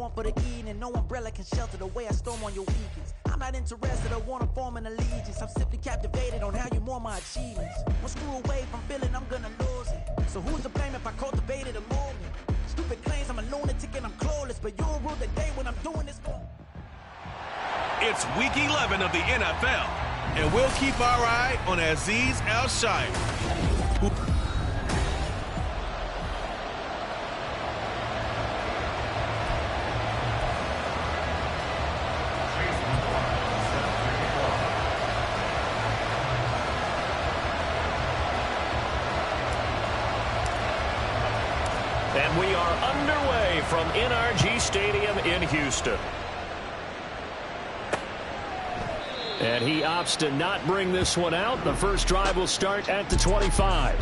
born for the evening. No umbrella can shelter the way I storm on your weekends. I'm not interested, I wanna form an allegiance. I'm simply captivated on how you more my achievements. One screw away from feeling I'm gonna lose it. So who's to blame if I cultivated a movement? Stupid claims I'm a lunatic and I'm clueless, but you'll rule the day when I'm doing this. It's week 11 of the NFL, and we'll keep our eye on Azeez Al-Shaair. And we are underway from NRG Stadium in Houston. And he opts to not bring this one out. The first drive will start at the 25.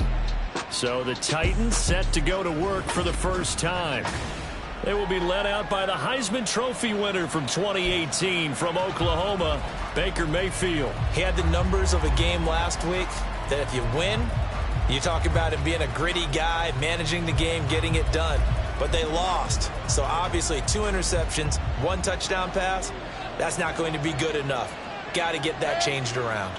So the Titans set to go to work for the first time. They will be led out by the Heisman Trophy winner from 2018 from Oklahoma, Baker Mayfield. He had the numbers of a game last week that if you win, you talk about him being a gritty guy, managing the game, getting it done. But they lost. So obviously 2 interceptions, 1 touchdown pass, that's not going to be good enough. Got to get that changed around.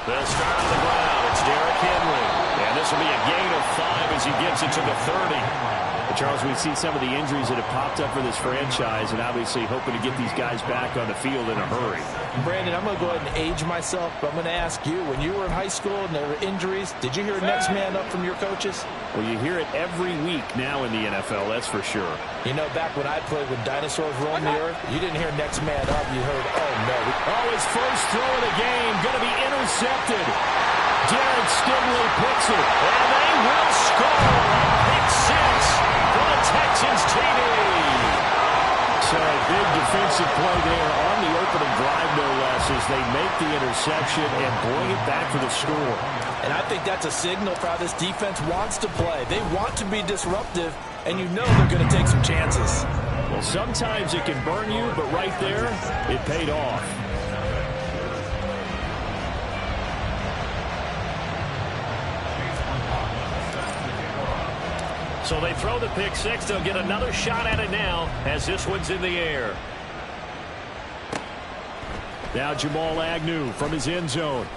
They'll start on the ground. It's Derrick Henry. And this will be a gain of 5 as he gets it to the 30. Charles, we see some of the injuries that have popped up for this franchise, and obviously hoping to get these guys back on the field in a hurry. Brandon, I'm going to go ahead and age myself, but I'm going to ask you, when you were in high school and there were injuries, did you hear next man up from your coaches? Well, you hear it every week now in the NFL, that's for sure. You know, back when I played with dinosaurs roaming the earth, you didn't hear next man up. You heard, oh, no. Oh, his first throw of the game going to be intercepted. Jared Stingley picks it, and they will score. Pick 6 for the Texans TD. So a big defensive play there on the opening drive, no less, as they make the interception and bring it back for the score. And I think that's a signal for how this defense wants to play. They want to be disruptive, and you know they're going to take some chances. Well, sometimes it can burn you, but right there, it paid off. So they throw the pick 6. They'll get another shot at it now as this one's in the air. Now Jamal Agnew from his end zone.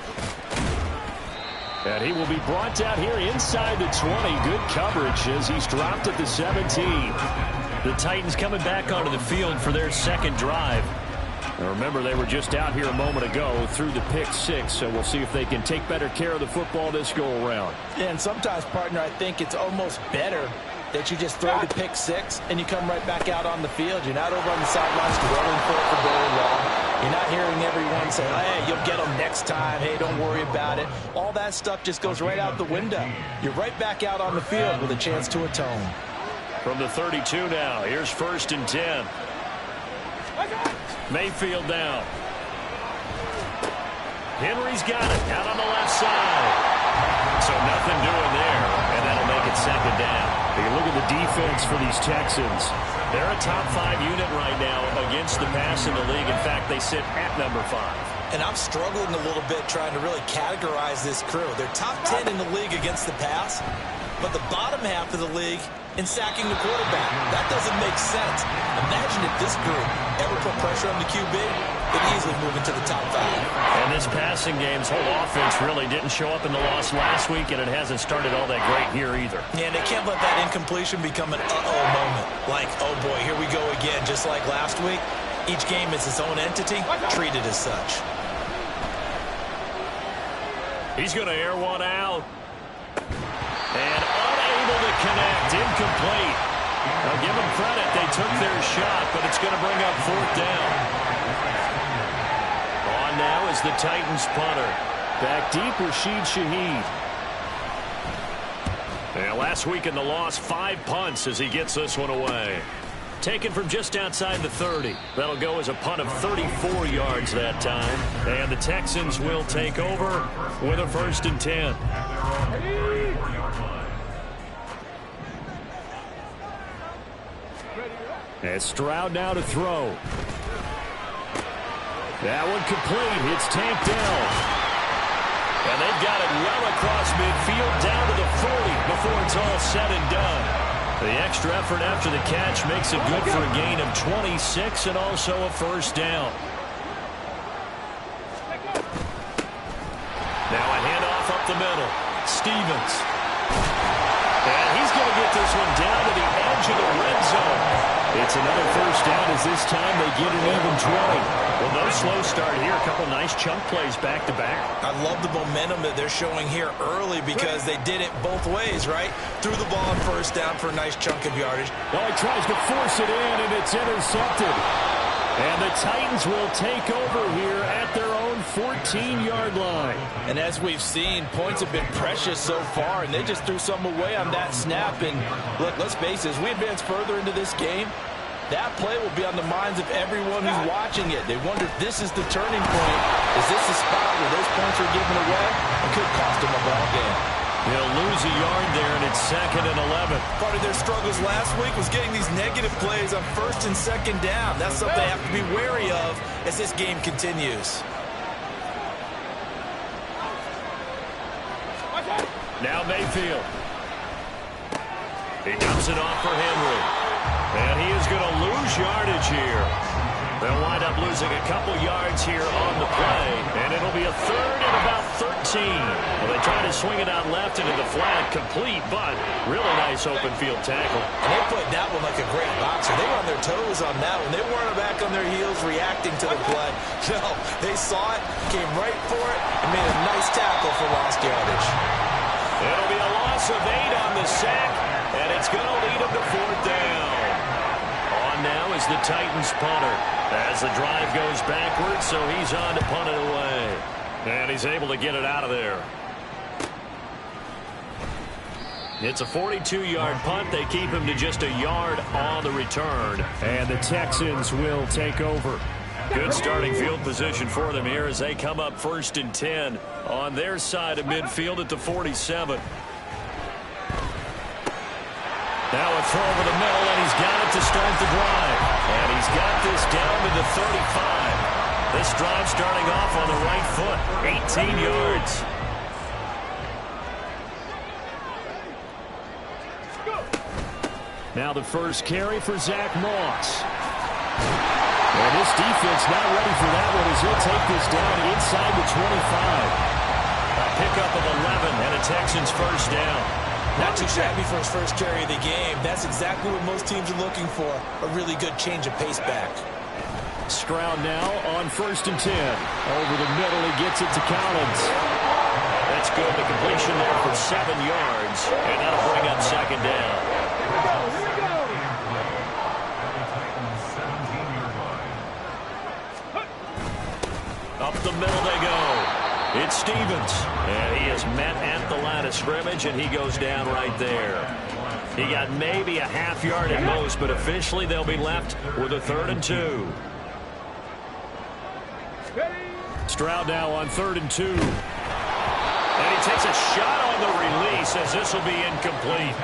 And he will be brought down here inside the 20. Good coverage as he's dropped at the 17. The Titans coming back onto the field for their second drive. Now remember, they were just out here a moment ago through the pick 6, so we'll see if they can take better care of the football this go-around. And sometimes, partner, I think it's almost better that you just throw the pick 6 and you come right back out on the field. You're not over on the sidelines dwelling for it for very long. You're not hearing everyone say, hey, you'll get them next time. Hey, don't worry about it. All that stuff just goes right out the window. You're right back out on the field with a chance to atone. From the 32 now, here's 1st and 10. Mayfield down. Henry's got it out on the left side. So nothing doing there, and that'll make it 2nd down. Take a look at the defense for these Texans. They're a top 5 unit right now against the pass in the league. In fact, they sit at number 5. And I'm struggling a little bit trying to really categorize this crew. They're top 10 in the league against the pass, but the bottom half of the league in sacking the quarterback. That doesn't make sense. Imagine if this group ever put pressure on the QB, they'd easily move into the top 5. And this passing game's whole offense really didn't show up in the loss last week, and it hasn't started all that great here either. Yeah, and they can't let that incompletion become an uh-oh moment. Like, oh boy, here we go again, just like last week. Each game is its own entity, treated as such. He's going to air one out. And unable to connect, incomplete. Now give them credit, they took their shot, but it's going to bring up 4th down. On now is the Titans punter. Back deep, Rashid Shaheed. And last week in the loss, 5 punts as he gets this one away. Taken from just outside the 30. That'll go as a punt of 34 yards that time. And the Texans will take over with a 1st and 10. And Stroud now to throw. That one complete. It's tanked down. And they've got it well across midfield down to the 40 before it's all said and done. The extra effort after the catch makes it good for a gain of 26 and also a first down. Now a handoff up the middle. Stevens. And he's going to get this one down to the edge of the red zone. It's another first down as this time they get an even 20. Well, no slow start here. A couple nice chunk plays back-to-back. I love the momentum that they're showing here early because they did it both ways, right? Threw the ball on first down for a nice chunk of yardage. Well, he tries to force it in, and it's intercepted. And the Titans will take over here at their own 14-yard line. And as we've seen, points have been precious so far, and they just threw some away on that snap. And look, let's face it, as we advance further into this game, that play will be on the minds of everyone who's watching it. They wonder if this is the turning point. Is this the spot where those points are given away? It could cost them a ball game. He'll lose a yard there, and it's 2nd and 11. Part of their struggles last week was getting these negative plays on 1st and 2nd down. That's something they have to be wary of as this game continues. Now Mayfield. He dumps it off for Henry. And he is going to lose yardage here. They'll wind up losing a couple yards here on the play. And it'll be a 3rd and about 13. Well, they try to swing it out left into the flat, complete, but really nice open field tackle. And they played that one like a great boxer. They were on their toes on that one. They weren't back on their heels reacting to the play. No, they saw it, came right for it, and made a nice tackle for lost yardage. It'll be a loss of 8 on the sack, and it's going to lead them to 4th down. On now is the Titans punter as the drive goes backwards, so he's on to punt it away. And he's able to get it out of there. It's a 42-yard punt. They keep him to just a yard on the return. And the Texans will take over. Good starting field position for them here as they come up 1st and 10 on their side of midfield at the 47. Now a throw over the middle, and he's got it to start the drive. And he's got this down to the 35. This drive starting off on the right foot, 18 yards. Now the first carry for Zach Moss. And this defense not ready for that one as he'll take this down inside the 25. A pickup of 11 and a Texans first down. Not too shabby for his first carry of the game. That's exactly what most teams are looking for, a really good change of pace back. Stroud now on 1st and 10. Over the middle, he gets it to Collins. That's good. The completion there for 7 yards, and that'll bring up 2nd down. Up the middle they go. It's Stevens, and he is met at the line of scrimmage, and he goes down right there. He got maybe a half yard at most, but officially they'll be left with a 3rd and 2. Stroud now on 3rd and 2. And he takes a shot on the release as this will be incomplete.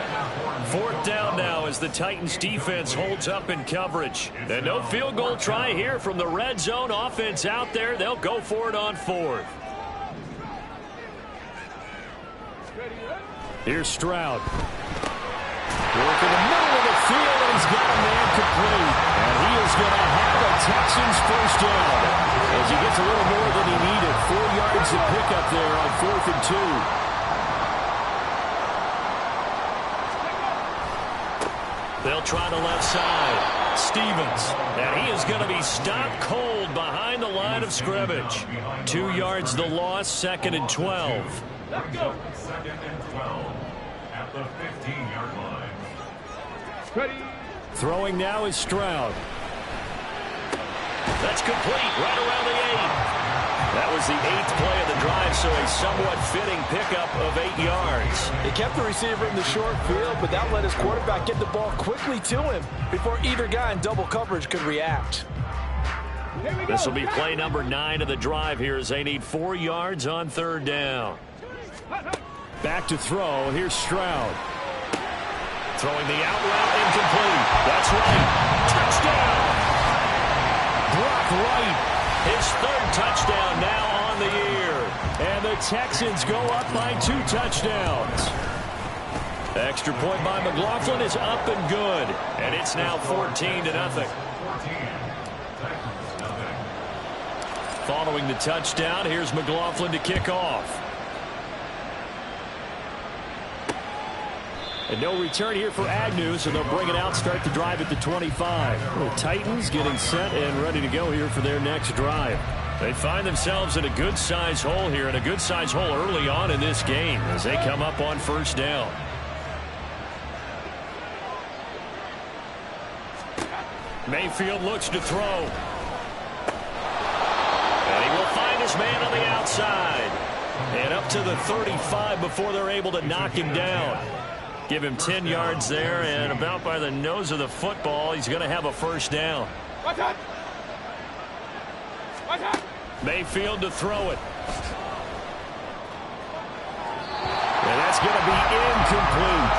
4th down now as the Titans defense holds up in coverage. And no field goal try here from the red zone offense out there. They'll go for it on 4th. Here's Stroud. Work in the middle of the field, and he's got a man complete. And he is going to have a Texans first down as he gets a little more than he needed. 4 yards to pick up there on 4th and 2. They'll try the left side. Stevens. And he is going to be stopped cold behind the line of scrimmage. 2 yards the loss, 2nd and 12. Let's go. 2nd and 12 at the 15-yard line. Ready. Throwing now is Stroud. That's complete right around the 8. That was the 8th play of the drive, so a somewhat fitting pickup of 8 yards. They kept the receiver in the short field, but that let his quarterback get the ball quickly to him before either guy in double coverage could react. This will be play number 9 of the drive here as they need 4 yards on 3rd down. Back to throw. Here's Stroud. Throwing the out route incomplete. That's right. Touchdown. Brock Wright. His 3rd touchdown now on the year. And the Texans go up by 2 touchdowns. Extra point by McLaughlin is up and good. And it's now 14-0. Following the touchdown, here's McLaughlin to kick off. And no return here for Agnew, so they'll bring it out, start the drive at the 25. The Titans getting set and ready to go here for their next drive. They find themselves in a good-sized hole here, and a good-sized hole early on in this game as they come up on first down. Mayfield looks to throw. And he will find his man on the outside. And up to the 35 before they're able to knock him down. Give him 10 yards there, and about by the nose of the football, he's going to have a first down. Mayfield to throw it. And that's going to be incomplete.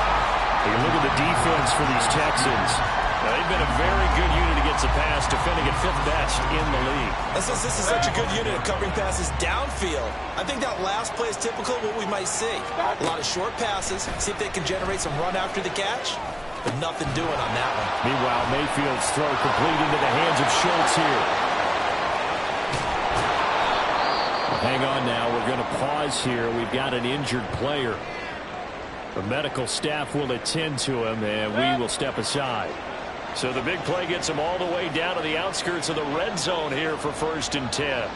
Take a look at the defense for these Texans. Now, they've been a very good unit against the pass, defending at 5th best in the league. And since this is such a good unit of covering passes downfield, I think that last play is typical of what we might see. A lot of short passes, see if they can generate some run after the catch, but nothing doing on that one. Meanwhile, Mayfield's throw complete into the hands of Schultz here. Hang on now, we're going to pause here. We've got an injured player. The medical staff will attend to him, and we will step aside. So the big play gets him all the way down to the outskirts of the red zone here for 1st and 10.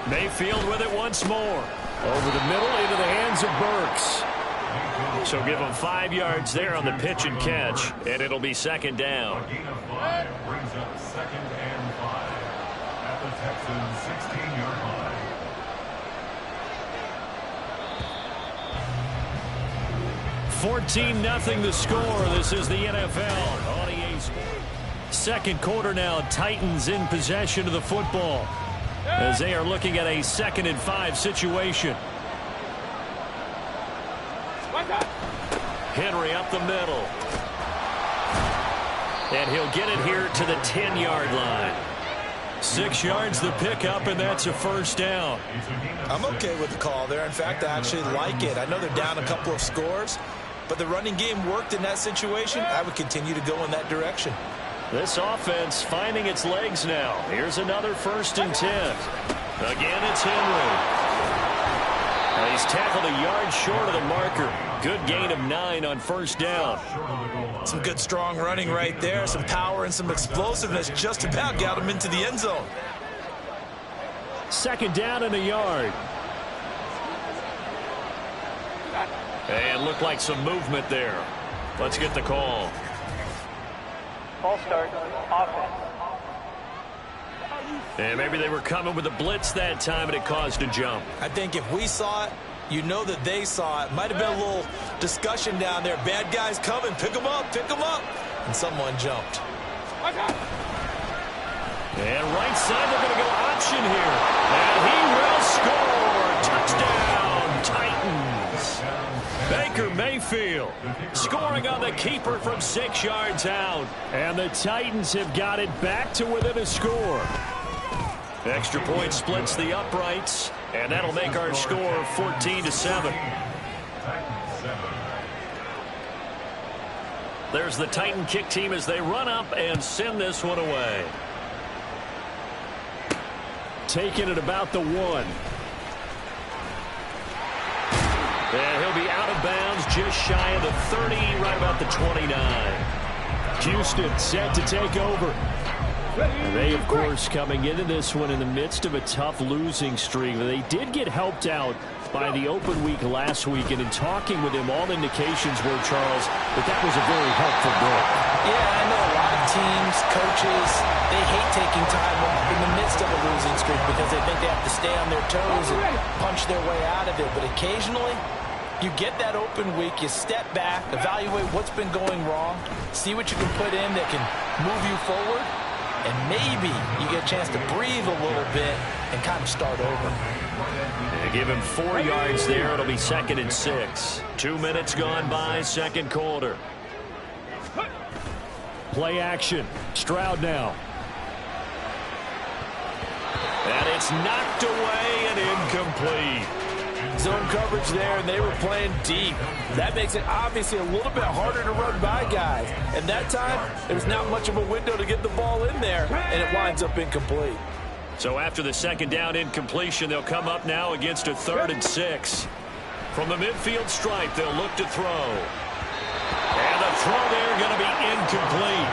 Mayfield with it once more. Over the middle into the hands of Burks. So give him 5 yards there on the pitch and catch, and it'll be 2nd down. A gain of 5 brings up 2nd and 5 at the Texans' 16-yard line. 14-0 the score. This is the NFL on EA Sports. Second quarter now. Titans in possession of the football as they are looking at a 2nd and 5 situation. Henry up the middle. And he'll get it here to the 10-yard line. 6 yards the pickup, and that's a first down. I'm okay with the call there. In fact, I actually like it. I know they're down a couple of scores, but the running game worked in that situation. I would continue to go in that direction. This offense finding its legs now. Here's another 1st and 10. Again, it's Henry. And he's tackled a yard short of the marker. Good gain of 9 on first down. Some good strong running right there. Some power and some explosiveness just about got him into the end zone. 2nd down and a yard. And looked like some movement there. Let's get the call. Ball start, offense. And maybe they were coming with a blitz that time and it caused a jump. I think if we saw it, you know that they saw it. Might have been a little discussion down there. Bad guys coming. Pick them up. Pick them up. And someone jumped. And right side, they're going to go option here. And he will score. Touchdown, Titans. Baker Mayfield scoring on the keeper from 6 yards out. And the Titans have got it back to within a score. Extra point splits the uprights, and that'll make our score 14-7. There's the Titan kick team as they run up and send this one away. Taking it about the 1. And he'll be out of bounds just shy of the 30, right about the 29. Houston set to take over. They, of course, coming into this one in the midst of a tough losing streak. They did get helped out by the open week last week, and in talking with him, all indications were, Charles, that was a very helpful break. Yeah, I know a lot of teams, coaches, they hate taking time in the midst of a losing streak because they think they have to stay on their toes and punch their way out of it. But occasionally, you get that open week, you step back, evaluate what's been going wrong, see what you can put in that can move you forward, and maybe you get a chance to breathe a little bit and kind of start over. They give him 4 yards there. It'll be 2nd and 6. 2 minutes gone by, second quarter. Play action. Stroud now. And it's knocked away and incomplete. zone coverage there, and they were playing deep. That makes it obviously a little bit harder to run by guys. And that time, there was not much of a window to get the ball in there, and it winds up incomplete. So after the second down incompletion, they'll come up now against a 3rd and 6. From the midfield stripe, they'll look to throw. And the throw there going to be incomplete.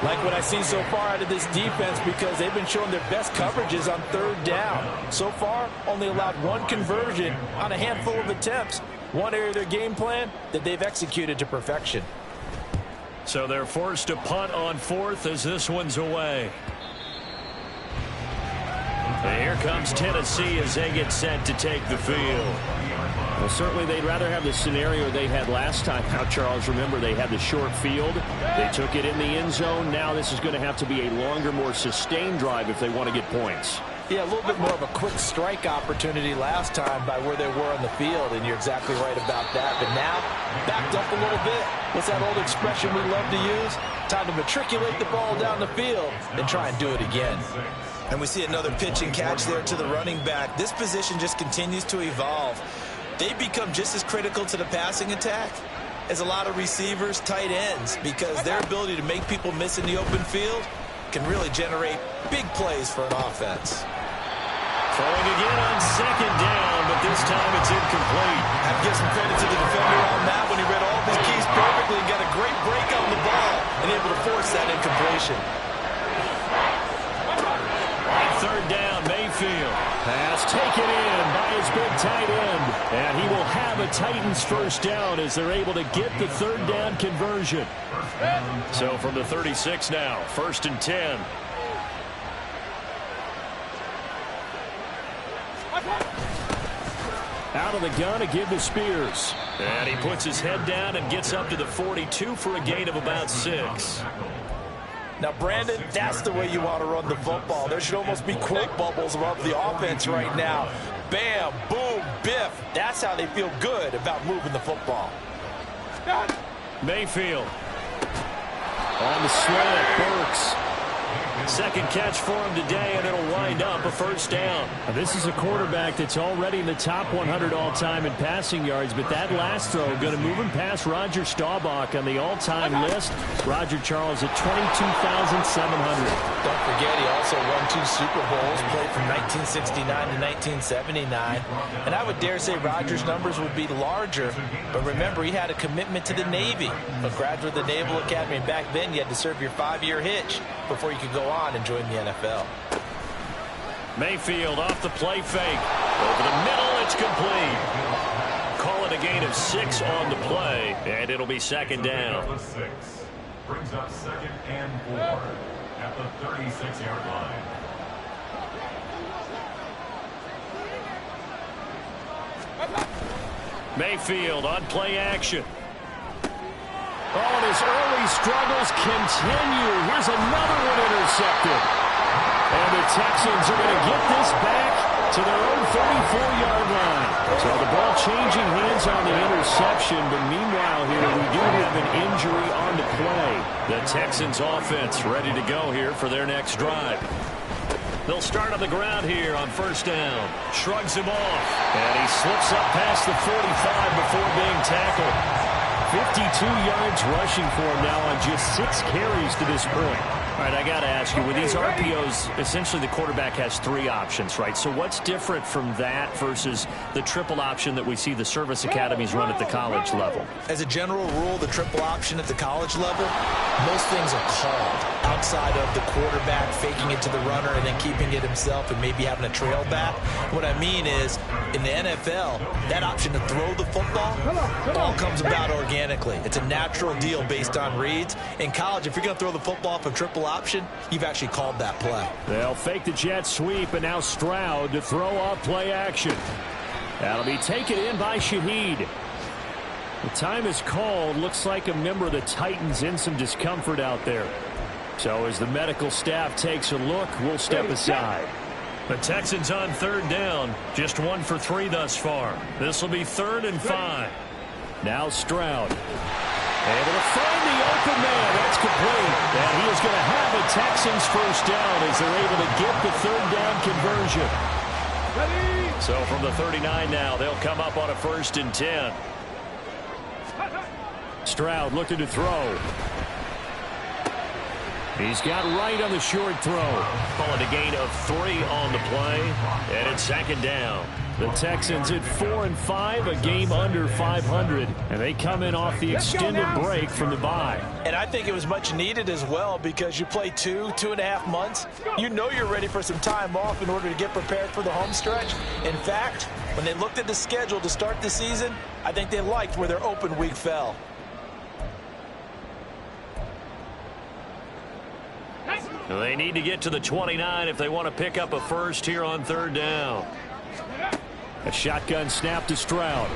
Like what I see so far out of this defense, because they've been showing their best coverages on 3rd down. So far, only allowed 1 conversion on a handful of attempts. One area of their game plan that they've executed to perfection. So they're forced to punt on 4th as this one's away. And here comes Tennessee as they get set to take the field. Well, certainly they'd rather have the scenario they had last time. Now, Charles, remember, they had the short field. They took it in the end zone. Now this is going to have to be a longer, more sustained drive if they want to get points. Yeah, a little bit more of a quick strike opportunity last time by where they were on the field, and you're exactly right about that. But now, backed up a little bit. What's that old expression we love to use? Time to matriculate the ball down the field and try and do it again. And we see another pitch and catch there to the running back. This position just continues to evolve. They become just as critical to the passing attack as a lot of receivers, tight ends, because their ability to make people miss in the open field can really generate big plays for an offense. Throwing again on 2nd down, but this time it's incomplete. I have to give some credit to the defender on that when he read all of his keys perfectly and got a great break on the ball and able to force that incompletion. 3rd down, Mayfield. Pass taken in by his big tight end. And he will have a Titans 1st down as they're able to get the 3rd down conversion. So from the 36 now, 1st and 10. Out of the gun to give to Spears. And he puts his head down and gets up to the 42 for a gain of about 6. Now, Brandon, that's the way you want to run the football. There should almost be quote bubbles above the offense right now. Bam, boom, biff. That's how they feel good about moving the football. Mayfield. On the slant, Burks. 2nd catch for him today, and it'll wind up a 1st down. Now, this is a quarterback that's already in the top 100 all-time in passing yards, but that last throw going to move him past Roger Staubach on the all-time list. Roger Charles at 22,700. Don't forget, he also won 2 Super Bowls, played from 1969 to 1979. And I would dare say Roger's numbers would be larger, but remember, he had a commitment to the Navy. A graduate of the Naval Academy, and back then you had to serve your 5-year hitch before you could go on and join the NFL. Mayfield off the play fake. Over the middle, it's complete. Call it a gain of 6 on the play, and it'll be 2nd down. Brings up 2nd and 4 at the 36-yard line. Mayfield on play action. Oh, and his early struggles continue. Here's another one intercepted. And the Texans are going to get this back to their own 34-yard line. So the ball changing hands on the interception, but meanwhile here we do have an injury on the play. The Texans offense ready to go here for their next drive. They'll start on the ground here on 1st down. Shrugs him off. And he slips up past the 45 before being tackled. 52 yards rushing for him now on just 6 carries to this point. All right, I got to ask you, with these RPOs, essentially the quarterback has 3 options, right? So what's different from that versus the triple option that we see the service academies run at the college level? As a general rule, the triple option at the college level, most things are called outside of the quarterback faking it to the runner and then keeping it himself and maybe having a trail back. What I mean is, in the NFL, that option to throw the football all comes about organically. It's a natural deal based on reads. In college, if you're going to throw the football off a triple option, you've actually called that play. They'll fake the jet sweep, and now Stroud to throw off play action. That'll be taken in by Shaheed. The time is called. Looks like a member of the Titans in some discomfort out there. So as the medical staff takes a look, we'll step aside. The Texans on 3rd down. Just 1 for 3 thus far. This will be 3rd and 5. Now Stroud. Able to find the open man. That's complete. And he is going to have a Texans 1st down as they're able to get the 3rd down conversion. So from the 39 now, they'll come up on a 1st and 10. Stroud looking to throw. He's got right on the short throw. Calling a gain of 3 on the play. And it's 2nd down. The Texans at 4-5, a game under 500. And they come in off the extended break from the bye. And I think it was much needed as well because you play 2.5 months. You know you're ready for some time off in order to get prepared for the home stretch. In fact, when they looked at the schedule to start the season, I think they liked where their open week fell. They need to get to the 29 if they want to pick up a first here on 3rd down. A shotgun snap to Stroud.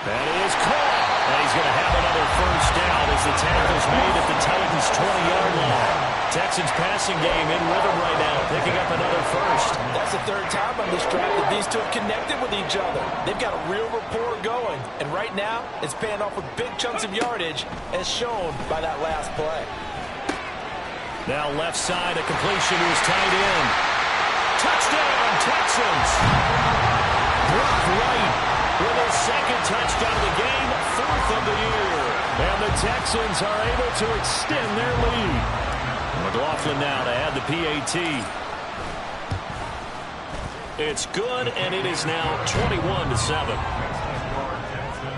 That is caught. And he's going to have another 1st down as the tackle's made at the Titans' 20-yard line. Texans passing game in rhythm right now, picking up another first. That's the 3rd time on this drive that these two have connected with each other. They've got a real rapport going. And right now, it's paying off with big chunks of yardage as shown by that last play. Now left side, a completion to his tight end. Touchdown, Texans! Brock Wright with his 2nd touchdown of the game, 4th of the year. And the Texans are able to extend their lead. McLaughlin now to add the PAT. It's good, and it is now 21-7.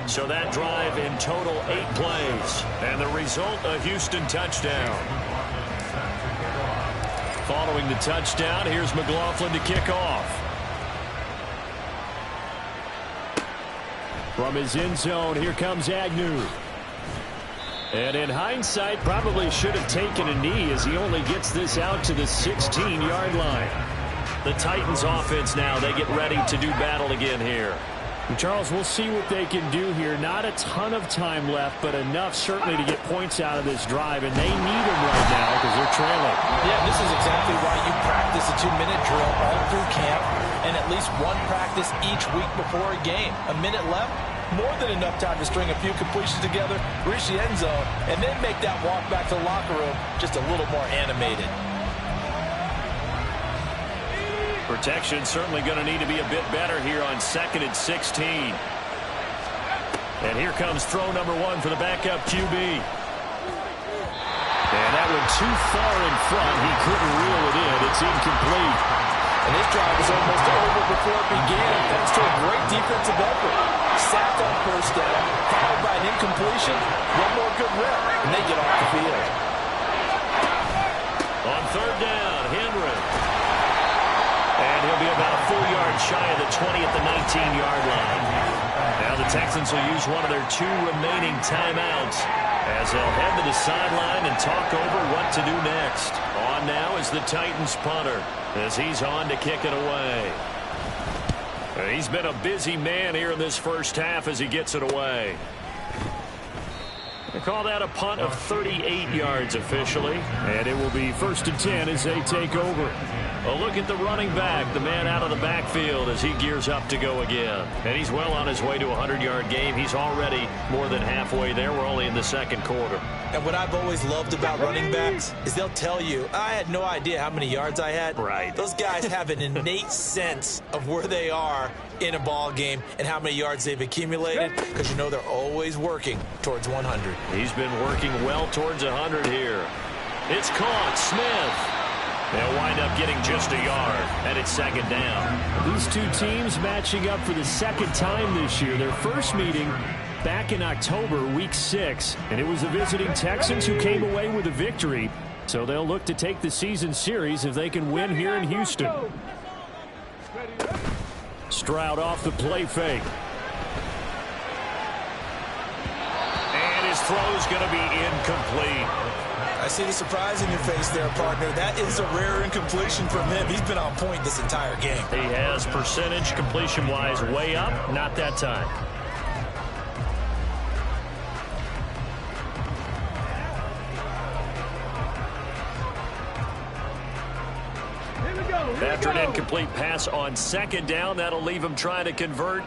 So that drive in total 8 plays. And the result, a Houston touchdown. Following the touchdown, here's McLaughlin to kick off. From his end zone, here comes Agnew. And in hindsight, probably should have taken a knee as he only gets this out to the 16-yard line. The Titans offense now, they get ready to do battle again here. And Charles, we'll see what they can do here. Not a ton of time left, but enough certainly to get points out of this drive, and they need them right now because they're trailing. Yeah, this is exactly why you practice a 2-minute drill all through camp and at least one practice each week before a game. A minute left, more than enough time to string a few completions together, reach the end zone, and then make that walk back to the locker room just a little more animated. Protection certainly going to need to be a bit better here on 2nd and 16. And here comes throw number 1 for the backup QB. And that went too far in front. He couldn't reel it in. It's incomplete. And this drive was almost over before it began, thanks to a great defensive effort. Sacked on 1st down, followed by an incompletion. One more good rep, and they get off the field. On 3rd down, Henry. And he'll be about a full yard shy of the 20 at the 19-yard line. Now the Texans will use one of their 2 remaining timeouts as they'll head to the sideline and talk over what to do next. On now is the Titans punter as he's on to kick it away. He's been a busy man here in this 1st half as he gets it away. They call that a punt of 38 yards officially. And it will be 1st and 10 as they take over. A look at the running back, the man out of the backfield as he gears up to go again. And he's well on his way to a 100-yard game. He's already more than halfway there. We're only in the 2nd quarter. And what I've always loved about running backs is they'll tell you, I had no idea how many yards I had. Right. Those guys have an innate sense of where they are in a ball game and how many yards they've accumulated because you know they're always working towards 100. He's been working well towards 100 here. It's caught. Smith. They'll wind up getting just a yard, and it's 2nd down. These 2 teams matching up for the 2nd time this year. Their first meeting back in October, week 6, and it was the visiting Texans who came away with a victory. So they'll look to take the season series if they can win here in Houston. Stroud off the play fake. And his throw's going to be incomplete. I see the surprise in your face there, partner. That is a rare incompletion from him. He's been on point this entire game. He has percentage completion-wise way up. Not that time. After an incomplete pass on 2nd down, that'll leave him trying to convert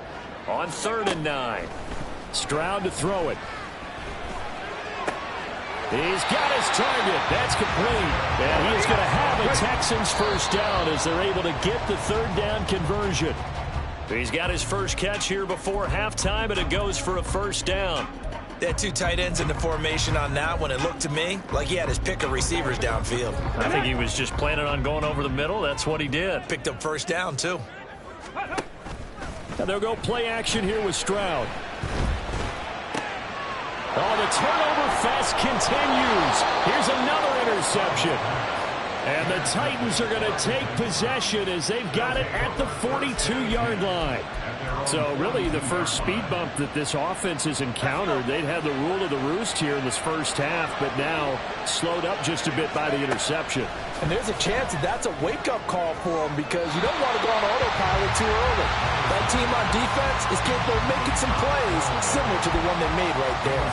on 3rd and 9. Stroud to throw it. He's got his target. That's complete. And he is going to have a Texans first down as they're able to get the third down conversion. He's got his first catch here before halftime, and it goes for a first down. They had two tight ends in the formation on that one. It looked to me like he had his pick of receivers downfield. I think he was just planning on going over the middle. That's what he did. Picked up first down, too. And they'll go play action here with Stroud. Oh, the turnover fest continues. Here's another interception. And the Titans are going to take possession as they've got it at the 42-yard line. So really the first speed bump that this offense has encountered. They'd had the rule of the roost here in this first half, but now slowed up just a bit by the interception. And there's a chance that that's a wake-up call for them because you don't want to go on autopilot too early. That team on defense is capable of making some plays similar to the one they made right there.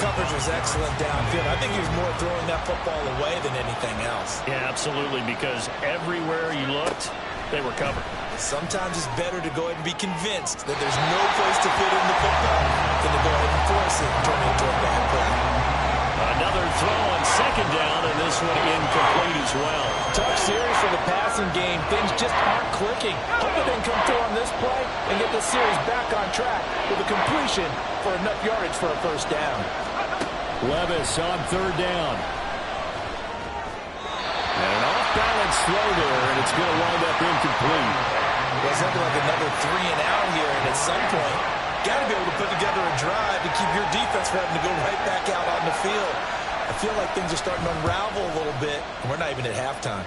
Coverage was excellent downfield. I think he was more throwing that football away than anything else. Yeah, absolutely, because everywhere you looked, they were covered. Sometimes it's better to go ahead and be convinced that there's no place to fit in the football than to go ahead and force it and turn it into a bad play. Another throw on second down, and this one incomplete as well. Tough series for the passing game. Things just aren't clicking. Hope they can come through on this play and get the series back on track with a completion for enough yardage for a first down. Levis on third down. And an off-balance throw there, and it's going to wind up incomplete. Well, it's looking like another 3 and out here, and at some point, got to be able to put together a drive to keep your defense from having to go right back out on the field. I feel like things are starting to unravel a little bit, and we're not even at halftime.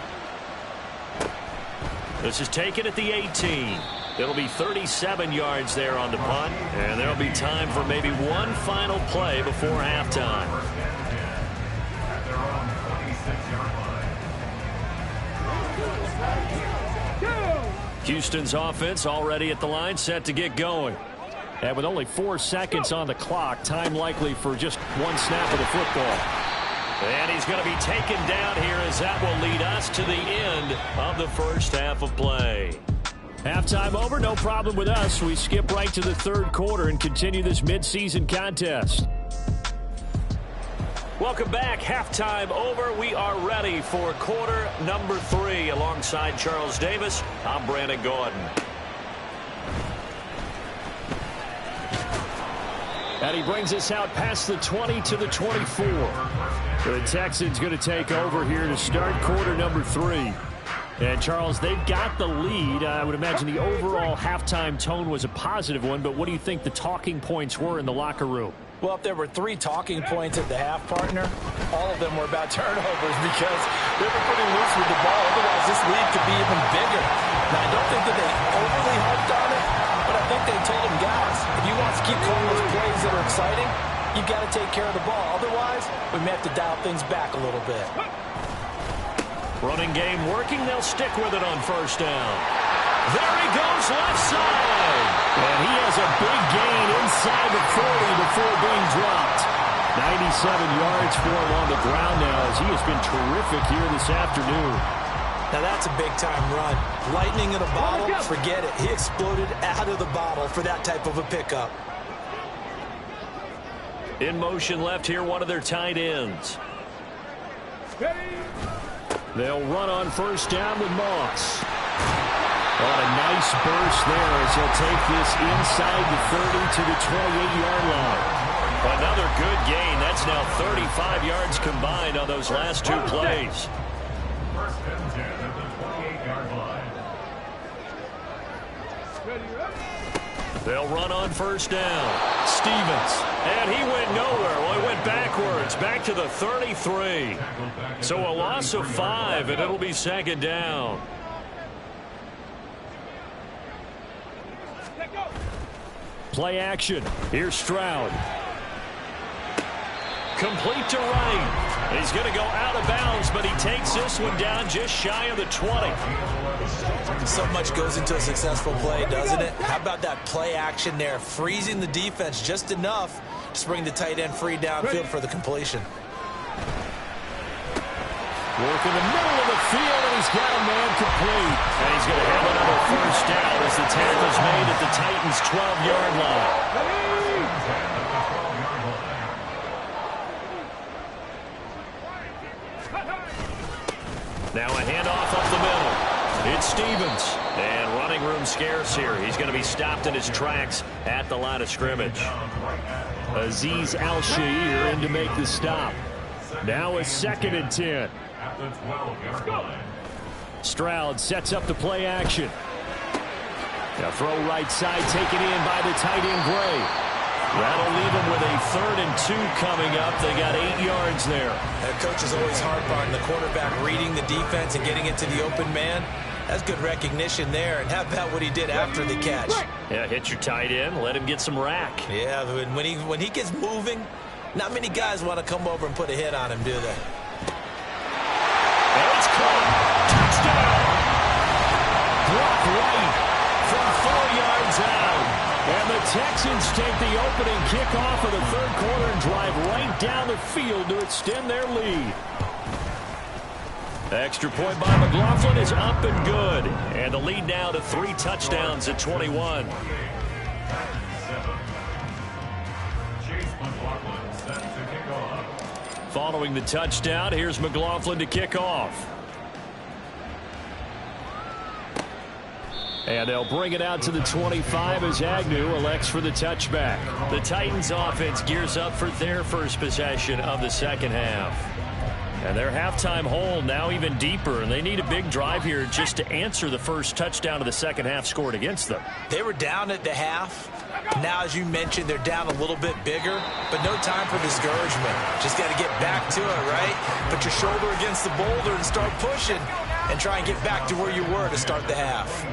This is taken at the 18. It'll be 37 yards there on the punt, and there'll be time for maybe one final play before halftime. Houston's offense already at the line, set to get going. And with only 4 seconds on the clock, time likely for just one snap of the football. And he's going to be taken down here as that will lead us to the end of the first half of play. Halftime over, no problem with us. We skip right to the third quarter and continue this midseason contest. Welcome back. Halftime over. We are ready for quarter number 3. Alongside Charles Davis, I'm Brandon Gordon. And he brings us out past the 20 to the 24. The Texans going to take over here to start quarter number 3. And, Charles, they've got the lead. I would imagine the overall halftime tone was a positive one, but what do you think the talking points were in the locker room? Well, if there were 3 talking points at the half, partner, all of them were about turnovers because they were pretty loose with the ball. Otherwise, this lead could be even bigger. Now, I don't think that they overly harped on it, but I think they told them, guys, if you want to keep calling those plays that are exciting, you've got to take care of the ball. Otherwise, we may have to dial things back a little bit. Running game working. They'll stick with it on first down. There he goes, left side. And he has a big gain inside the 40 before being dropped. 97 yards for him on the ground now as he has been terrific here this afternoon. Now that's a big-time run. Lightning in a bottle, forget it. He exploded out of the bottle for that type of a pickup. In motion left here, one of their tight ends. They'll run on first down with Moss. What a nice burst there as he'll take this inside the 30 to the 28-yard line. Another good gain. That's now 35 yards combined on those last 2 plays. First and 10 at the 28-yard line. They'll run on first down. Stevens. And he went nowhere. Well, he went backwards. Back to the 33. So a loss of 5, and it'll be second down. Play action. Here's Stroud. Complete to right. He's going to go out of bounds, but he takes this one down just shy of the 20. So much goes into a successful play, doesn't it? How about that play action there, freezing the defense just enough to bring the tight end free downfield for the completion. Work in the middle of the field, and he's got a man complete. And he's going to have another first down as the tackle's made at the Titans' 12-yard line. Now a handoff up the middle. It's Stevens. And running room scarce here. He's going to be stopped in his tracks at the line of scrimmage. Azeez Al-Shaair in to make the stop. Now a 2nd and 10. At the 12-yard line. Stroud sets up the play action. A throw right side taken in by the tight end Gray. That'll leave them with a 3rd and 2 coming up. They got 8 yards there. That coach is always hard on the quarterback reading the defense and getting into the open man. That's good recognition there. And how about what he did after the catch? Yeah, hit your tight end, let him get some rack. Yeah, when he gets moving, not many guys want to come over and put a hit on him, do they? And it's caught. Touchdown. Block right from 4 yards out. And the Texans take the opening kickoff of the 3rd quarter and drive right down the field to extend their lead. Extra point by McLaughlin is up and good. And the lead now to 3 touchdowns at 21. Following the touchdown, here's McLaughlin to kick off. And they'll bring it out to the 25 as Agnew elects for the touchback. The Titans offense gears up for their first possession of the 2nd half. And their halftime hole now even deeper, and they need a big drive here just to answer the first touchdown of the 2nd half scored against them. They were down at the half. Now, as you mentioned, they're down a little bit bigger, but no time for discouragement. Just got to get back to it, right? Put your shoulder against the boulder and start pushing and try and get back to where you were to start the half.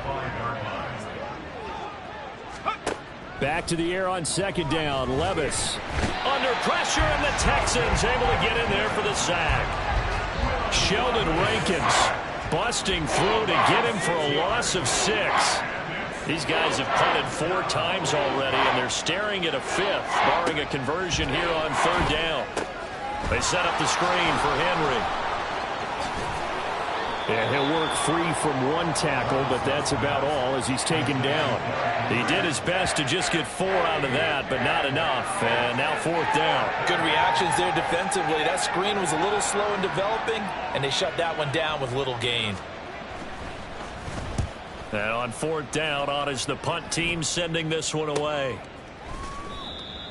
Back to the air on 2nd down. Levis under pressure, and the Texans able to get in there for the sack. Sheldon Rankins busting through to get him for a loss of 6. These guys have punted 4 times already, and they're staring at a 5th, barring a conversion here on 3rd down. They set up the screen for Henry. Yeah, he'll work free from 1 tackle, but that's about all as he's taken down. He did his best to just get 4 out of that, but not enough. And now 4th down. Good reactions there defensively. That screen was a little slow in developing, and they shut that one down with little gain. And on 4th down, on is the punt team sending this one away.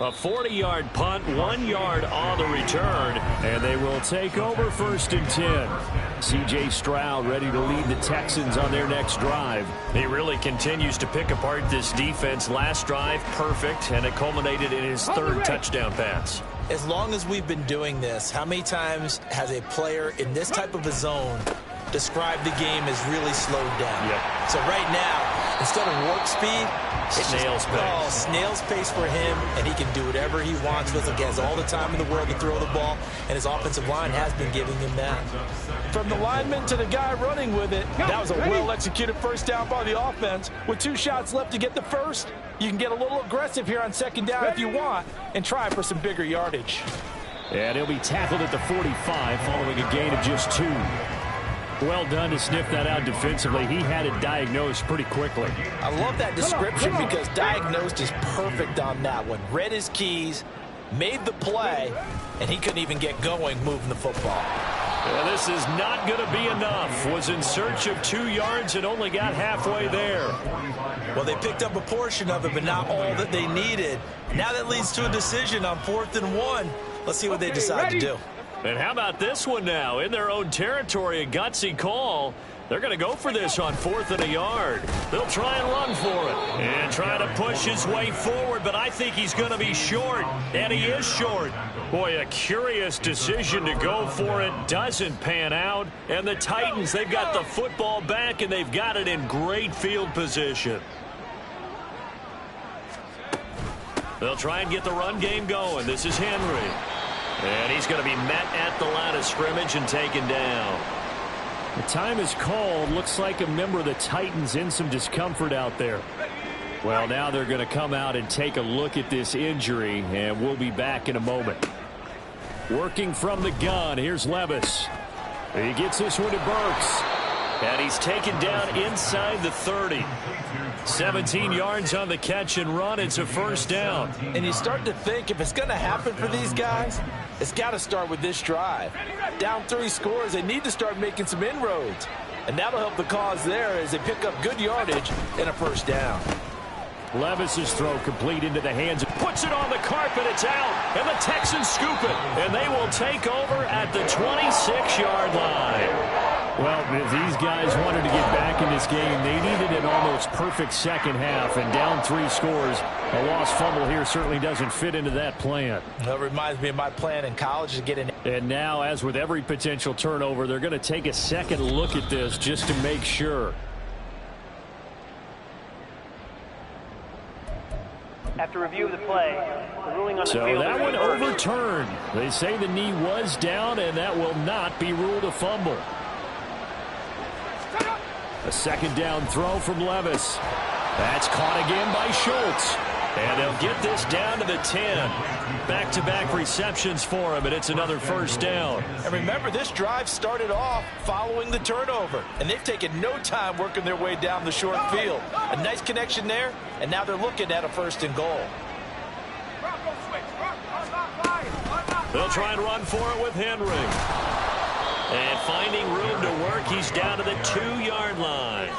A 40-yard punt, 1 yard on the return, and they will take over 1st and 10. C.J. Stroud ready to lead the Texans on their next drive. He really continues to pick apart this defense. Last drive, perfect, and it culminated in his 3rd touchdown pass. As long as we've been doing this, how many times has a player in this type of a zone described the game as really slowed down? Yep. So right now, instead of warp speed, snail's pace. Oh, snail's pace for him, and he can do whatever he wants with it. He has all the time in the world to throw the ball, and his offensive line has been giving him that. From the lineman to the guy running with it, that was a well-executed 1st down by the offense. With 2 shots left to get the 1st, you can get a little aggressive here on 2nd down if you want and try for some bigger yardage. And he'll be tackled at the 45 following a gain of just 2. Well done to sniff that out defensively. He had it diagnosed pretty quickly. I love that description because diagnosed is perfect on that one. Read his keys, made the play, and he couldn't even get going moving the football. Well, this is not going to be enough. Was in search of 2 yards and only got halfway there. Well, they picked up a portion of it, but not all that they needed. Now that leads to a decision on 4th and 1. Let's see what they decide to do. And how about this one now? In their own territory, a gutsy call. They're going to go for this on 4th and a yard. They'll try and run for it and try to push his way forward, but I think he's going to be short, and he is short. Boy, a curious decision to go for it. Doesn't pan out, and the Titans, they've got the football back, and they've got it in great field position. They'll try and get the run game going. This is Henry. And he's going to be met at the line of scrimmage and taken down. The time is called. Looks like a member of the Titans in some discomfort out there. Well, now they're going to come out and take a look at this injury, and we'll be back in a moment. Working from the gun, here's Levis. He gets this one to Burks. And he's taken down inside the 30. 17 yards on the catch and run. It's a first down. And you start to think if it's going to happen for these guys, it's got to start with this drive. Down 3 scores, they need to start making some inroads. And that'll help the cause there as they pick up good yardage and a first down. Levis's throw complete into the hands. Puts it on the carpet. It's out. And the Texans scoop it. And they will take over at the 26-yard line. Well, if these guys wanted to get back in this game, they needed an almost perfect second half. And down 3 scores, a lost fumble here certainly doesn't fit into that plan. That reminds me of my plan in college to get in. And now, as with every potential turnover, they're going to take a second look at this just to make sure. After review of the play, the ruling on the field. So that one overturned. They say the knee was down, and that will not be ruled a fumble. A second down throw from Levis. That's caught again by Schultz. And they'll get this down to the 10. Back-to-back receptions for him, and it's another first down. And remember, this drive started off following the turnover, and they've taken no time working their way down the short field. A nice connection there, and now they're looking at a first and goal. They'll try and run for it with Henry. And finding room to work, he's down to the 2-yard line.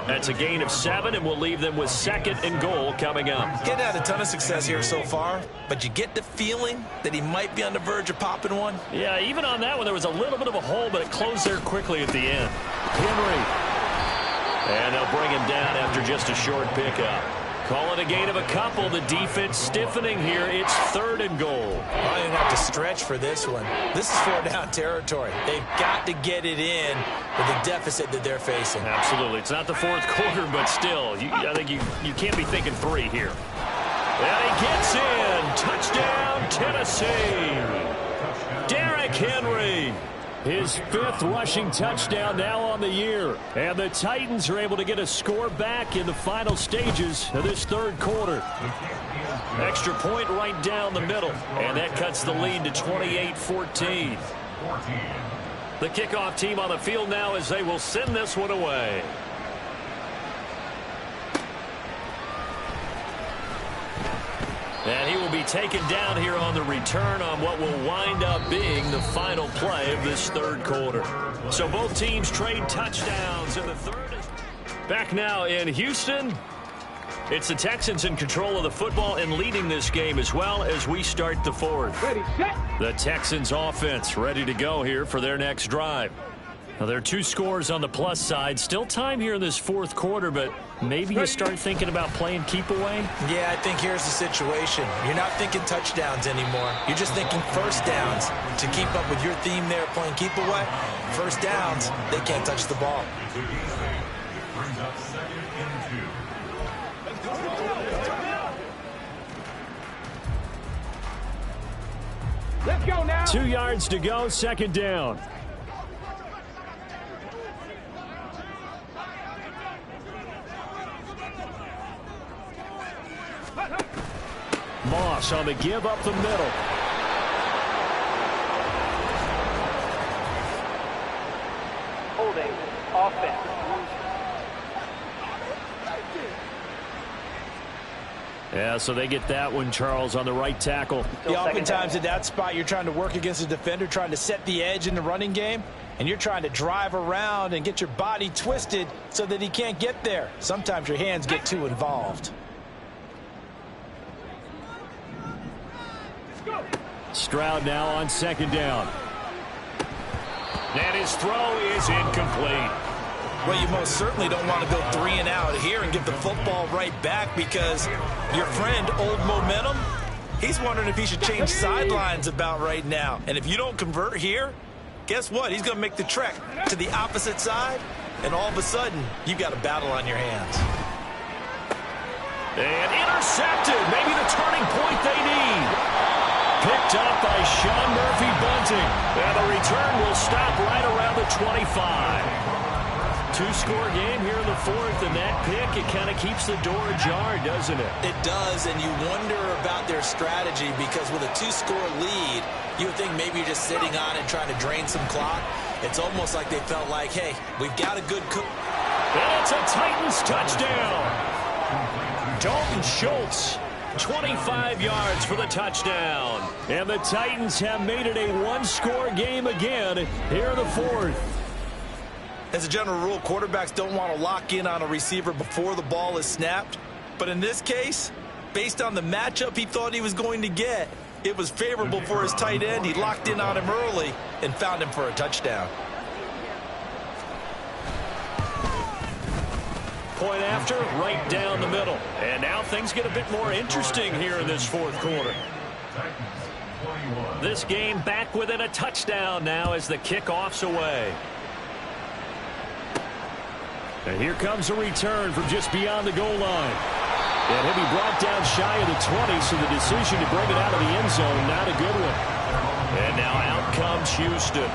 That's a gain of 7, and we'll leave them with second and goal coming up. Getting had a ton of success here so far, but you get the feeling that he might be on the verge of popping one. Yeah, even on that one, there was a little bit of a hole, but it closed there quickly at the end. Henry. And they'll bring him down after just a short pickup. Call it a gain of a couple. The defense stiffening here. It's third and goal. I don't even have to stretch for this one. This is 4-down territory. They've got to get it in with the deficit that they're facing. Absolutely. It's not the fourth quarter, but still, I think you can't be thinking 3 here. And he gets in. Touchdown, Tennessee. Derrick Henry. His 5th rushing touchdown now on the year. And the Titans are able to get a score back in the final stages of this third quarter. Extra point right down the middle. And that cuts the lead to 28-14. The kickoff team on the field now as they will send this one away. And he will be taken down here on the return on what will wind up being the final play of this third quarter. So both teams trade touchdowns in the third. Back now in Houston. It's the Texans in control of the football and leading this game as well as we start the fourth. The Texans offense ready to go here for their next drive. Now, there are 2 scores on the plus side. Still time here in this fourth quarter, but maybe you start thinking about playing keep away? Yeah, I think here's the situation. You're not thinking touchdowns anymore. You're just thinking first downs. To keep up with your theme there, playing keep away, first downs, they can't touch the ball. Brings up second and 2. Let's go now. 2 yards to go, second down. Moss on the give up the middle. Holding offense. Yeah, so they get that one, Charles, on the right tackle. Yeah, oftentimes at that spot, you're trying to work against a defender, trying to set the edge in the running game, and you're trying to drive around and get your body twisted so that he can't get there. Sometimes your hands get too involved. Stroud now on second down. And his throw is incomplete. Well, you most certainly don't want to go 3 and out here and give the football right back because your friend, Old Momentum, he's wondering if he should change sidelines about right now. And if you don't convert here, guess what? He's going to make the trek to the opposite side, and all of a sudden, you've got a battle on your hands. And intercepted. Maybe the turning point they need. Picked up by Sean Murphy-Bunting. And the return will stop right around the 25. Two-score game here in the fourth, and that pick, it kind of keeps the door ajar, doesn't it? It does, and you wonder about their strategy because with a two-score lead, you would think maybe you're just sitting on it trying to drain some clock. It's almost like they felt like, hey, we've got a good cook. And it's a Titans touchdown. Dalton Schultz, 25 yards for the touchdown. And the Titans have made it a one-score game again here in the fourth. As a general rule, quarterbacks don't want to lock in on a receiver before the ball is snapped. But in this case, based on the matchup he thought he was going to get, it was favorable for his tight end. He locked in on him early and found him for a touchdown. Point after, right down the middle. And now things get a bit more interesting here in this fourth quarter. This game back within a touchdown now as the kickoff's away. And here comes a return from just beyond the goal line. And he'll be brought down shy of the 20, so the decision to bring it out of the end zone, not a good one. And now out comes Houston.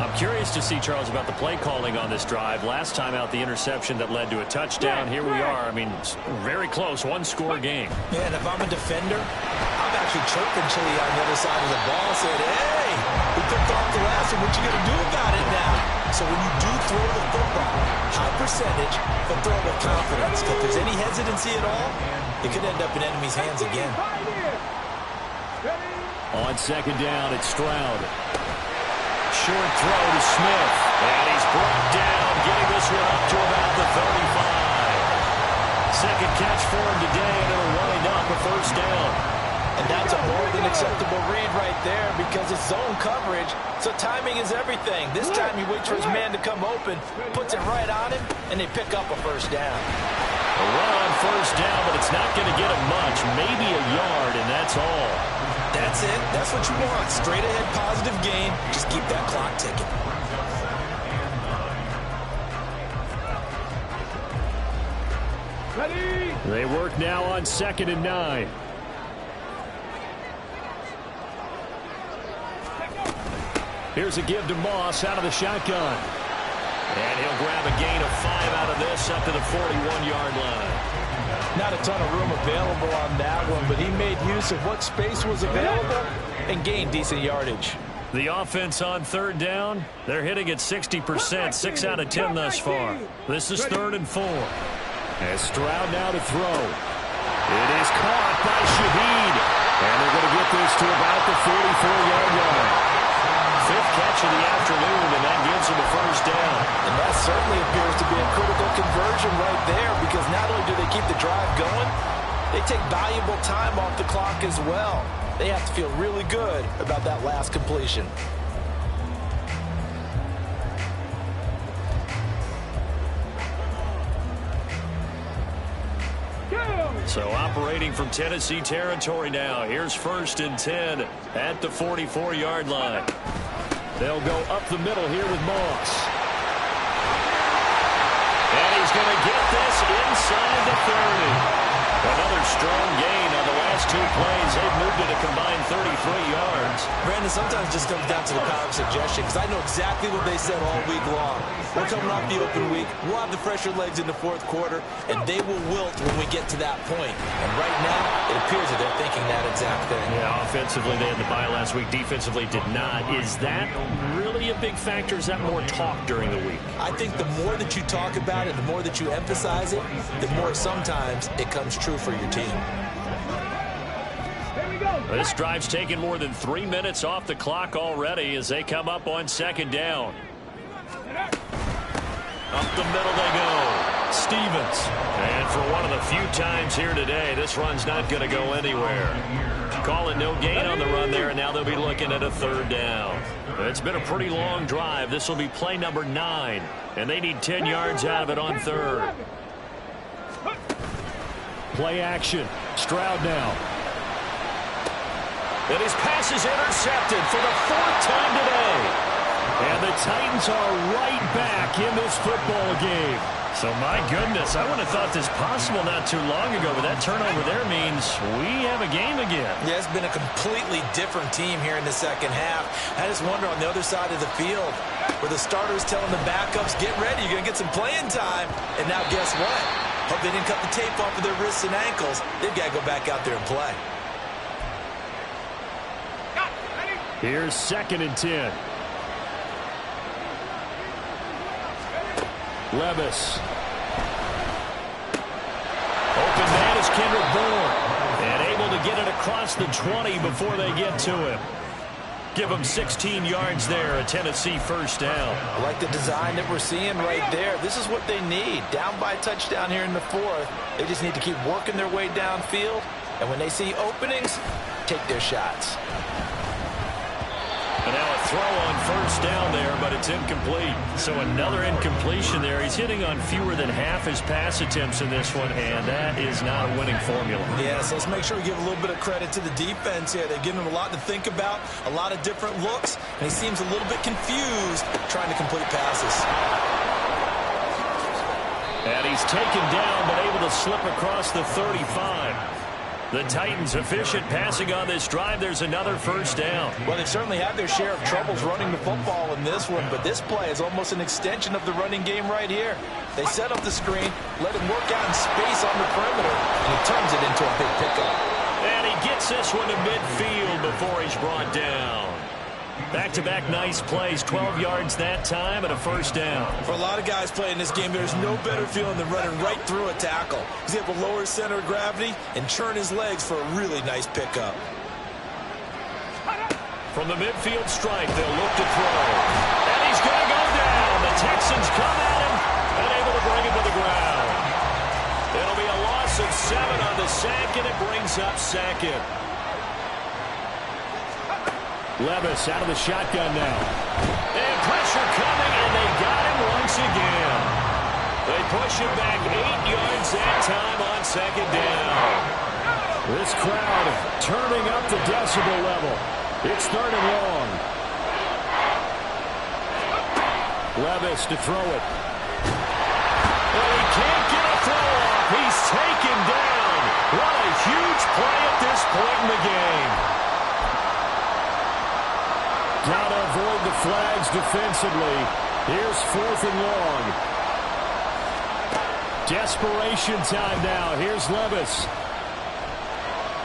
I'm curious to see, Charles, about the play calling on this drive. Last time out, the interception that led to a touchdown. Here we are. I mean, it's very close, one-score game. Yeah, and if I'm a defender, I'm actually chirping Chili on the other side of the ball, saying, hey, we picked off the last one. What you going to do about it now? So when you do throw the football, high percentage, but throw it with confidence. If there's any hesitancy at all, it could end up in enemy's hands again. On second down, it's Stroud. Short throw to Smith. And he's brought down, getting this one up to about the 35. Second catch for him today, and it'll wind up a first down. And that's a more than acceptable read right there because it's zone coverage, so timing is everything. This time he waits for his man to come open, puts it right on him, and they pick up a first down. A run on first down, but it's not going to get him much, maybe a yard, and that's all. That's it. That's what you want. Straight ahead positive gain. Just keep that clock ticking. They work now on 2nd and 9. Here's a give to Moss out of the shotgun. And he'll grab a gain of 5 out of this up to the 41-yard line. Not a ton of room available on that one, but he made use of what space was available and gained decent yardage. The offense on third down, they're hitting at 60%, 6 out of 10 thus far. This is 3rd and 4. As Stroud now to throw. It is caught by Shaheed. And they're going to get this to about the 44-yard line. 5th catch of the afternoon, and that gives him a first down. And that certainly appears to be a critical conversion right there because not only do they keep the drive going, they take valuable time off the clock as well. They have to feel really good about that last completion. So operating from Tennessee territory now. Here's 1st and 10 at the 44-yard line. They'll go up the middle here with Moss. And he's going to get this inside the 30. Another strong gain on the last 2 plays. They've moved it a combined 33 yards. Brandon, sometimes it just comes down to the power of suggestion because I know exactly what they said all week long. We're coming off the open week. We'll have the fresher legs in the 4th quarter, and they will wilt when we get to that point. And right now, it appears that they're thinking that exact thing. Yeah, offensively, they had the bye last week. Defensively, did not. Is that really a big factor? Is that more talk during the week? I think the more that you talk about it, the more that you emphasize it, the more sometimes it comes true for your team. This drive's taken more than 3 minutes off the clock already as they come up on 2nd down. Up the middle they go. Stevens. And for one of the few times here today, this run's not going to go anywhere. Call it no gain on the run there, and now they'll be looking at a 3rd down. It's been a pretty long drive. This will be play number 9, and they need 10 yards out of it on 3rd. Play action. Stroud now. And his pass is intercepted for the 4th time today. And the Titans are right back in this football game. So, my goodness, I wouldn't have thought this possible not too long ago, but that turnover there means we have a game again. Yeah, it's been a completely different team here in the second half. I just wonder on the other side of the field, where the starter's telling the backups, get ready, you're going to get some playing time. And now guess what? Hope they didn't cut the tape off of their wrists and ankles. They've got to go back out there and play. Here's 2nd and 10. Levis. Open man is Kendrick Bourne. And able to get it across the 20 before they get to him. Give them 16 yards there, a Tennessee first down. I like the design that we're seeing right there. This is what they need. Down by a touchdown here in the 4th. They just need to keep working their way downfield. And when they see openings, take their shots. And now a throw on first down there, but it's incomplete. So another incompletion there. He's hitting on fewer than half his pass attempts in this one, and that is not a winning formula. Yeah, so let's make sure we give a little bit of credit to the defense here. They've given him a lot to think about, a lot of different looks, and he seems a little bit confused trying to complete passes. And he's taken down, but able to slip across the 35. The Titans efficient passing on this drive. There's another first down. Well, they've certainly had their share of troubles running the football in this one, but this play is almost an extension of the running game right here. They set up the screen, let him work out in space on the perimeter, and he turns it into a big pickup. And he gets this one to midfield before he's brought down. Back-to-back nice plays, 12 yards that time and a first down. For a lot of guys playing this game, there's no better feeling than running right through a tackle. He's able to lower his center of gravity and churn his legs for a really nice pickup. From the midfield stripe, they'll look to throw. And he's going to go down. The Texans come at him and able to bring him to the ground. It'll be a loss of 7 on the sack, and it brings up 2nd. Levis out of the shotgun now. And pressure coming, and they got him once again. They push him back 8 yards that time on 2nd down. This crowd turning up the decibel level. It's 3rd and long. Levis to throw it. Well, he can't get a throw off. He's taken down. What a huge play at this point in the game. Got to avoid the flags defensively. Here's 4th and long. Desperation time now. Here's Levis.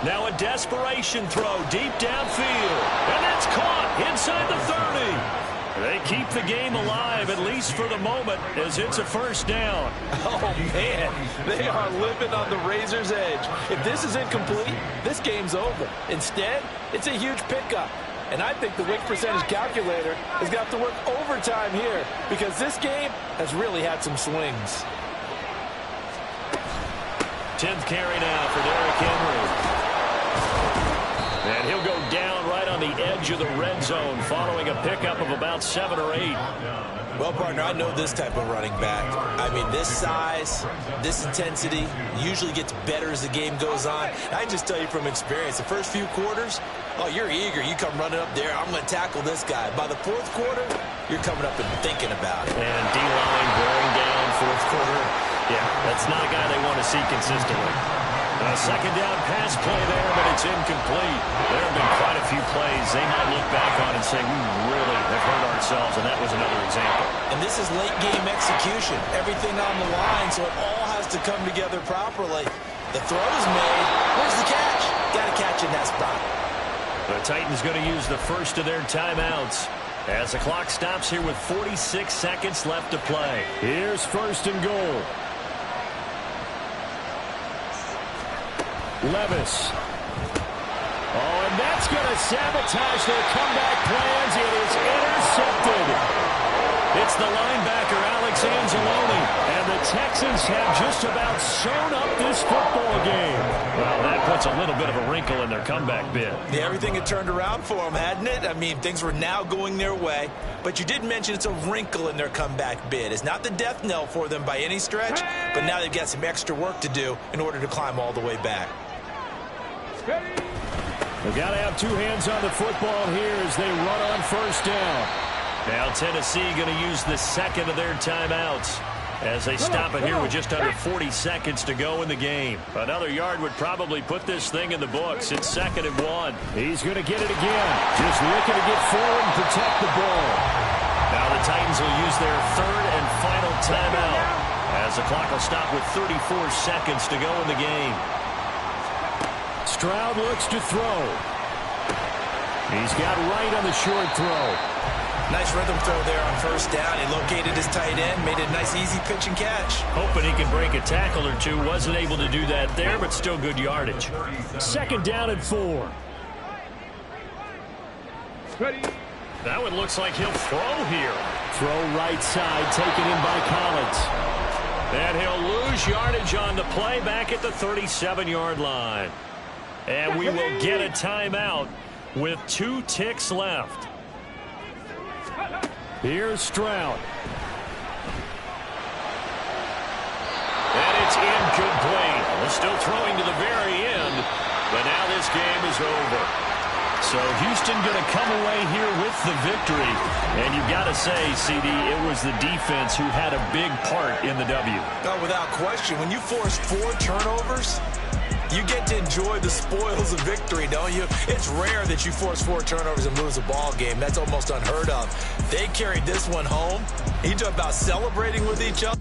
Now a desperation throw deep downfield. And that's caught inside the 30. They keep the game alive, at least for the moment, as it's a first down. Oh, man. They are living on the razor's edge. If this is incomplete, this game's over. Instead, it's a huge pickup. And I think the win percentage calculator has got to work overtime here because this game has really had some swings. 10th carry now for Derrick Henry. And he'll go down right on the edge of the red zone following a pickup of about 7 or 8. Well, partner, I know this type of running back. I mean, this size, this intensity usually gets better as the game goes on. I just tell you from experience, the first few quarters, oh, you're eager. You come running up there, I'm going to tackle this guy. By the 4th quarter, you're coming up and thinking about it. And D-line bearing down 4th quarter. Yeah, that's not a guy they want to see consistently. A 2nd down pass play there, but it's incomplete. There have been quite a few plays they might look back on and say, we really have hurt ourselves, and that was another example. And this is late game execution. Everything on the line, so it all has to come together properly. The throw is made. Where's the catch? Got to catch in that spot. The Titans going to use the first of their timeouts as the clock stops here with 46 seconds left to play. Here's 1st and goal. Levis. Oh, and that's going to sabotage their comeback plans. It is intercepted. It's the linebacker, Alex Anzalone. And the Texans have just about sewn up this football game. Well, that puts a little bit of a wrinkle in their comeback bid. Yeah, everything had turned around for them, hadn't it? I mean, things were now going their way. But you did mention it's a wrinkle in their comeback bid. It's not the death knell for them by any stretch, but now they've got some extra work to do in order to climb all the way back. They've got to have 2 hands on the football here as they run on 1st down. Now Tennessee going to use the 2nd of their timeouts as they stop it here with just under 40 seconds to go in the game. Another yard would probably put this thing in the books. It's 2nd and 1. He's going to get it again. Just looking to get forward and protect the ball. Now the Titans will use their third and final timeout as the clock will stop with 34 seconds to go in the game. Stroud looks to throw. He's got right on the short throw. Nice rhythm throw there on first down. He located his tight end, made a nice easy pitch and catch. Hoping he can break a tackle or two. Wasn't able to do that there, but still good yardage. 2nd down and 4. That one looks like he'll throw here. Throw right side, taken in by Collins. And he'll lose yardage on the play back at the 37-yard line. And we will get a timeout with 2 ticks left. Here's Stroud. And it's incomplete. Well, still throwing to the very end, but now this game is over. So Houston going to come away here with the victory. And you've got to say, CD, it was the defense who had a big part in the W. No, without question. When you force 4 turnovers, you get to enjoy the spoils of victory, don't you? It's rare that you force 4 turnovers and lose a ball game. That's almost unheard of. They carried this one home. You talk about celebrating with each other.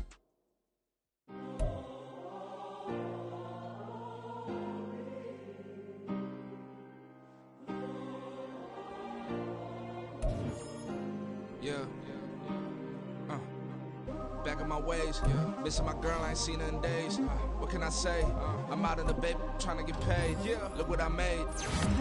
Back in my ways, missing my girl, I ain't seen her in days. What can I say? I'm out in the baby, trying to get paid. Look what I made.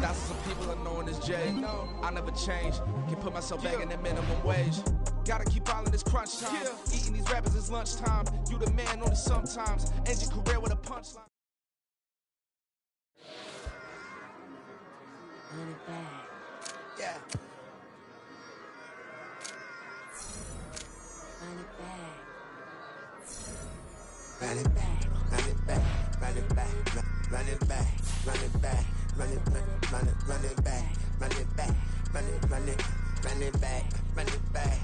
Thousands of people are knowing this Jay. I never change. Can put myself back in the minimum wage. Gotta keep all in this crunch time. Eating these rappers is lunchtime. You the man only sometimes. End your career with a punchline. Yeah. Run it back, run it back, run it back, run it back, run it back, run it back, run it back, run it back, run it back, run it back.